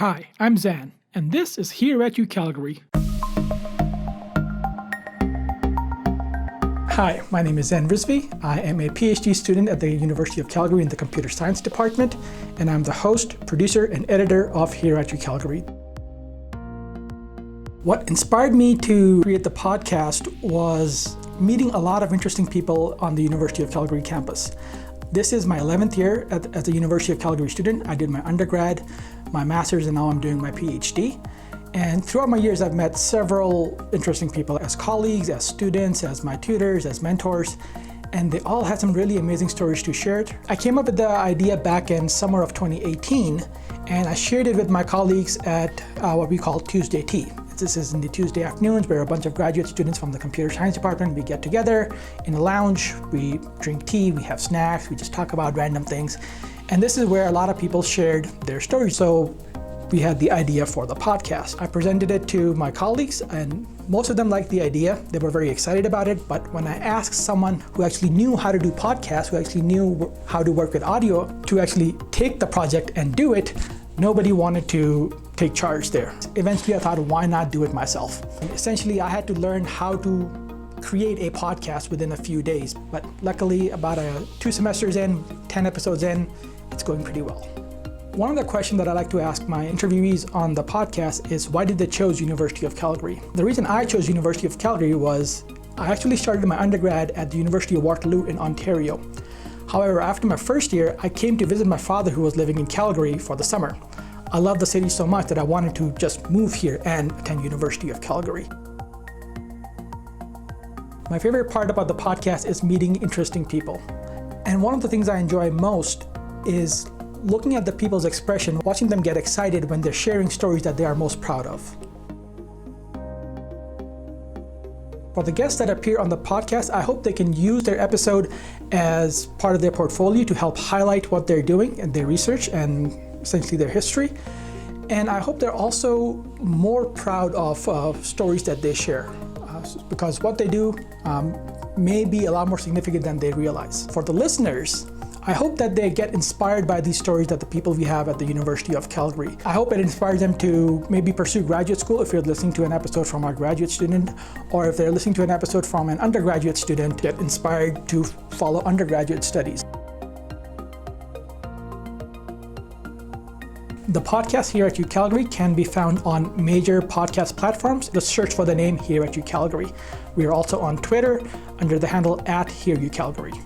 Hi, I'm Zan, and this is Here at UCalgary. Hi, my name is Zan Rizvi. I am a PhD student at the University of Calgary in the Computer Science Department, and I'm the host, producer, and editor of Here at UCalgary. What inspired me to create the podcast was meeting a lot of interesting people on the University of Calgary campus. This is my 11th year as a University of Calgary student. I did my undergrad, my master's, and now I'm doing my PhD. And throughout my years, I've met several interesting people as colleagues, as students, as my tutors, as mentors, and they all had some really amazing stories to share. I came up with the idea back in summer of 2018, and I shared it with my colleagues at what we call Tuesday Tea. This is in the Tuesday afternoons where a bunch of graduate students from the computer science department, we get together in a lounge, we drink tea, we have snacks, we just talk about random things. And this is where a lot of people shared their stories. So we had the idea for the podcast. I presented it to my colleagues and most of them liked the idea. They were very excited about it. But when I asked someone who actually knew how to do podcasts, who actually knew how to work with audio, to actually take the project and do it, nobody wanted to take charge there. Eventually I thought, why not do it myself? Essentially, I had to learn how to create a podcast within a few days. But luckily, about 2 semesters in, 10 episodes in, it's going pretty well. One of the questions that I like to ask my interviewees on the podcast is, why did they choose University of Calgary? The reason I chose University of Calgary was I actually started my undergrad at the University of Waterloo in Ontario. However, after my first year, I came to visit my father who was living in Calgary for the summer. I love the city so much that I wanted to just move here and attend University of Calgary. My favorite part about the podcast is meeting interesting people. And one of the things I enjoy most is looking at the people's expression, watching them get excited when they're sharing stories that they are most proud of. For the guests that appear on the podcast, I hope they can use their episode as part of their portfolio to help highlight what they're doing and their research and essentially their history. And I hope they're also more proud of stories that they share because what they do may be a lot more significant than they realize. For the listeners, I hope that they get inspired by these stories that the people we have at the University of Calgary. I hope it inspires them to maybe pursue graduate school if you're listening to an episode from a graduate student, or if they're listening to an episode from an undergraduate student, get inspired to follow undergraduate studies. The podcast Here at UCalgary can be found on major podcast platforms. Just search for the name Here at UCalgary. We are also on Twitter under the handle @HereUCalgary.